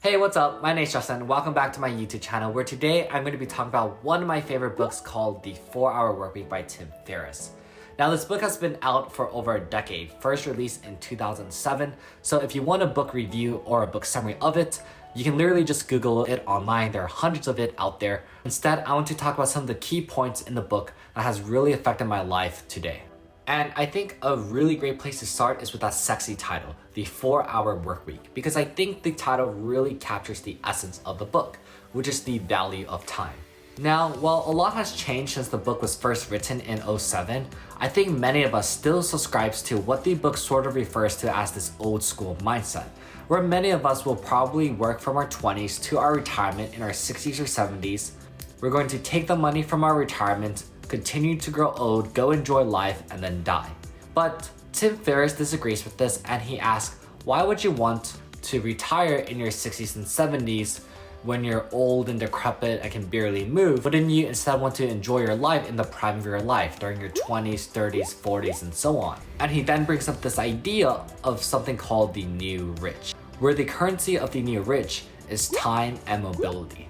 Hey, what's up? My name is Justin. Welcome back to my YouTube channel, where today I'm going to be talking about one of my favorite books called The 4-Hour Workweek by Tim Ferris. Now, this book has been out for over a decade, first released in 2007, so if you want a book review or a book summary of it, you can literally just Google it online. There are hundreds of it out there. Instead, I want to talk about some of the key points in the book that has really affected my life today. And I think a really great place to start is with that sexy title, The 4-Hour Workweek, because I think the title really captures the essence of the book, which is the value of time. Now, while a lot has changed since the book was first written in 2007, I think many of us still subscribes to what the book sort of refers to as this old school mindset, where many of us will probably work from our 20s to our retirement in our 60s or 70s. We're going to take the money from our retirement, continue to grow old, go enjoy life, and then die. But Tim Ferris disagrees with this, and he asks, why would you want to retire in your 60s and 70s when you're old and decrepit and can barely move? Wouldn't you instead want to enjoy your life in the prime of your life during your 20s, 30s, 40s, and so on? And he then brings up this idea of something called the new rich, where the currency of the new rich is time and mobility.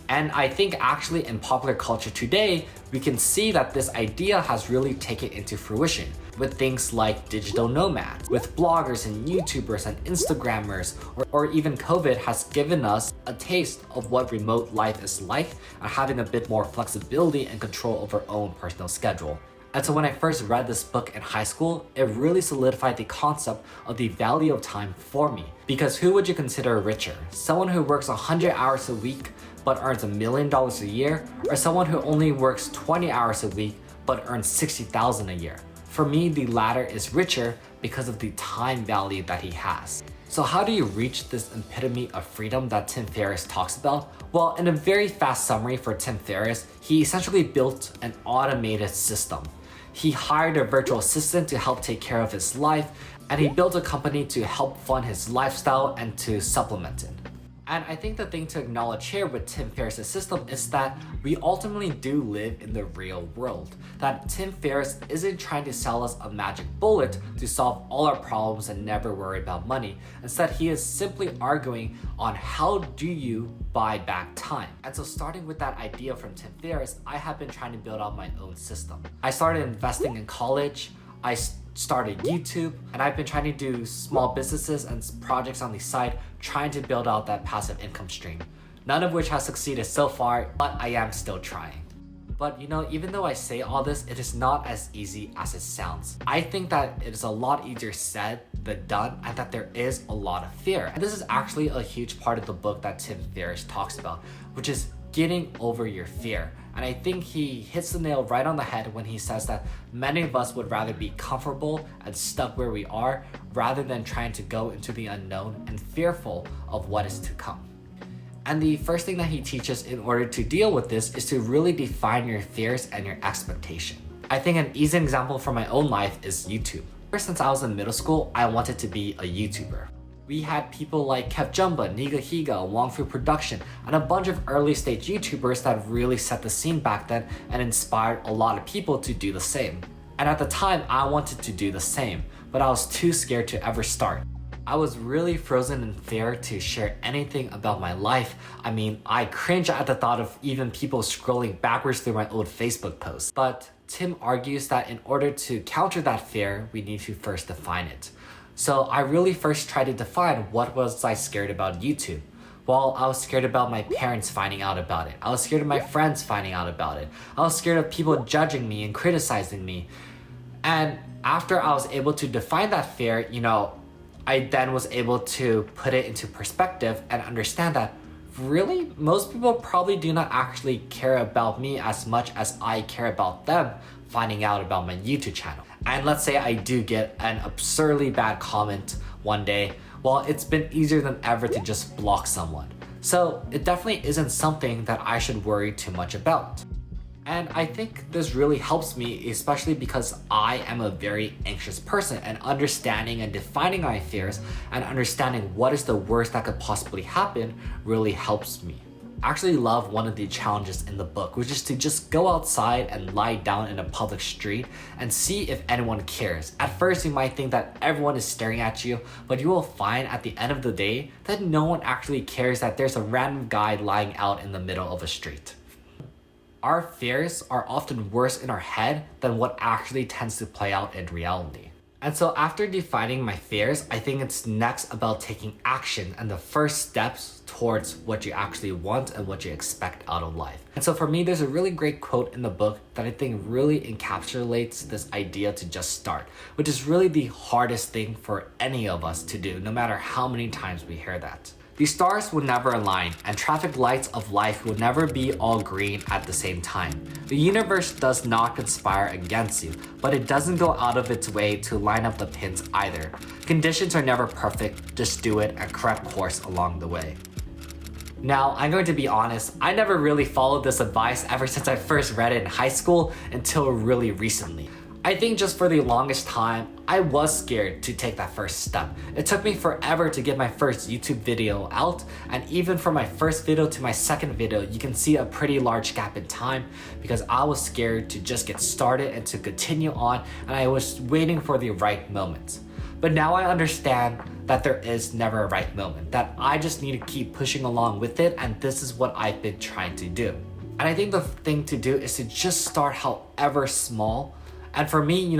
And I think actually in popular culture today, we can see that this idea has really taken into fruition with things like digital nomads, with bloggers and YouTubers and Instagrammers, or even COVID has given us a taste of what remote life is like and having a bit more flexibility and control over our own personal schedule. And so when I first read this book in high school, it really solidified the concept of the value of time for me. Because who would you consider richer? Someone who works 100 hours a week but earns $1 million a year, or someone who only works 20 hours a week but earns $60,000 a year? For me, the latter is richer because of the time value that he has. So how do you reach this epitome of freedom that Tim Ferris talks about? Well, in a very fast summary for Tim Ferris, he essentially built an automated system. He hired a virtual assistant to help take care of his life, and he built a company to help fund his lifestyle and to supplement it. And I think the thing to acknowledge here with Tim Ferris' system is that we ultimately do live in the real world. That Tim Ferris isn't trying to sell us a magic bullet to solve all our problems and never worry about money. Instead, he is simply arguing on how do you buy back time. And so starting with that idea from Tim Ferris, I have been trying to build out my own system. I started investing in college, I started YouTube, and I've been trying to do small businesses and projects on the side, trying to build out that passive income stream. None of which has succeeded so far, but I am still trying. But you know, even though I say all this, it is not as easy as it sounds. I think that it is a lot easier said than done, and that there is a lot of fear. And this is actually a huge part of the book that Tim Ferris talks about, which is getting over your fear. And I think he hits the nail right on the head when he says that many of us would rather be comfortable and stuck where we are rather than trying to go into the unknown and fearful of what is to come. And the first thing that he teaches in order to deal with this is to really define your fears and your expectation. I think an easy example from my own life is YouTube. Ever since I was in middle school, I wanted to be a YouTuber. We had people like Kev Jumba, Niga Higa, Wong Fu Production, and a bunch of early stage YouTubers that really set the scene back then and inspired a lot of people to do the same. And at the time, I wanted to do the same, but I was too scared to ever start. I was really frozen in fear to share anything about my life. I mean, I cringe at the thought of even people scrolling backwards through my old Facebook posts. But Tim argues that in order to counter that fear, we need to first define it. So I really first tried to define what was I scared about YouTube. Well, I was scared about my parents finding out about it. I was scared of my friends finding out about it. I was scared of people judging me and criticizing me. And after I was able to define that fear, I then was able to put it into perspective and understand that really, most people probably do not actually care about me as much as I care about them finding out about my YouTube channel. And let's say I do get an absurdly bad comment one day, well, it's been easier than ever to just block someone. So it definitely isn't something that I should worry too much about. And I think this really helps me, especially because I am a very anxious person, and understanding and defining my fears and understanding what is the worst that could possibly happen really helps me. actually love one of the challenges in the book, which is to just go outside and lie down in a public street and see if anyone cares. At first, you might think that everyone is staring at you, but you will find at the end of the day that no one actually cares that there's a random guy lying out in the middle of a street. Our fears are often worse in our head than what actually tends to play out in reality. And so after defining my fears, I think it's next about taking action and the first steps towards what you actually want and what you expect out of life. And so for me, there's a really great quote in the book that I think really encapsulates this idea to just start, which is really the hardest thing for any of us to do, no matter how many times we hear that. The stars will never align, and traffic lights of life will never be all green at the same time. The universe does not conspire against you, but it doesn't go out of its way to line up the pins either. Conditions are never perfect, just do it and correct course along the way. Now, I'm going to be honest, I never really followed this advice ever since I first read it in high school until really recently. I think just for the longest time, I was scared to take that first step. It took me forever to get my first YouTube video out, and even from my first video to my second video, you can see a pretty large gap in time because I was scared to just get started and to continue on, and I was waiting for the right moment. But now I understand that there is never a right moment, that I just need to keep pushing along with it, and this is what I've been trying to do. And I think the thing to do is to just start however small. And for me,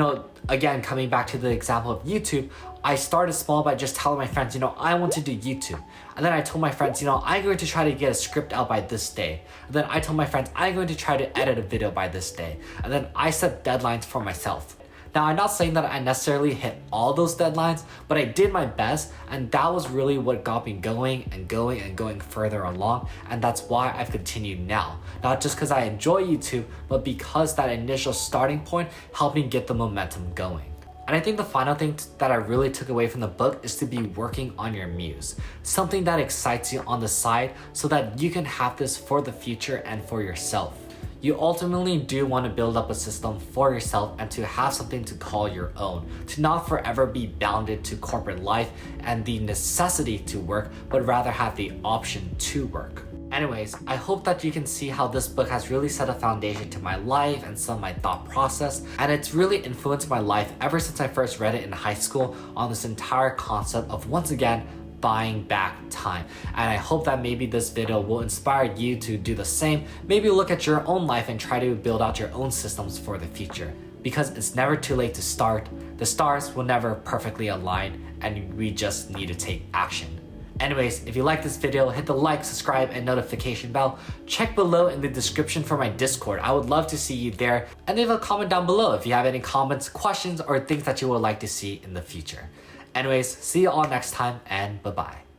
again, coming back to the example of YouTube, I started small by just telling my friends, I want to do YouTube. And then I told my friends, I'm going to try to get a script out by this day. And then I told my friends, I'm going to try to edit a video by this day. And then I set deadlines for myself. Now, I'm not saying that I necessarily hit all those deadlines, but I did my best, and that was really what got me going and going further along, and that's why I've continued now. Not just because I enjoy YouTube, but because that initial starting point helped me get the momentum going. And I think the final thing that I really took away from the book is to be working on your muse, something that excites you on the side so that you can have this for the future and for yourself. You ultimately do want to build up a system for yourself and to have something to call your own, to not forever be bounded to corporate life and the necessity to work, but rather have the option to work. Anyways, I hope that you can see how this book has really set a foundation to my life and some of my thought process, and it's really influenced my life ever since I first read it in high school on this entire concept of, once again, buying back time. And I hope that maybe this video will inspire you to do the same. Maybe look at your own life and try to build out your own systems for the future. Because it's never too late to start. The stars will never perfectly align, and we just need to take action. Anyways, if you like this video, hit the like, subscribe, and notification bell. Check below in the description for my Discord. I would love to see you there. And leave a comment down below if you have any comments, questions, or things that you would like to see in the future. Anyways, see you all next time, and bye-bye.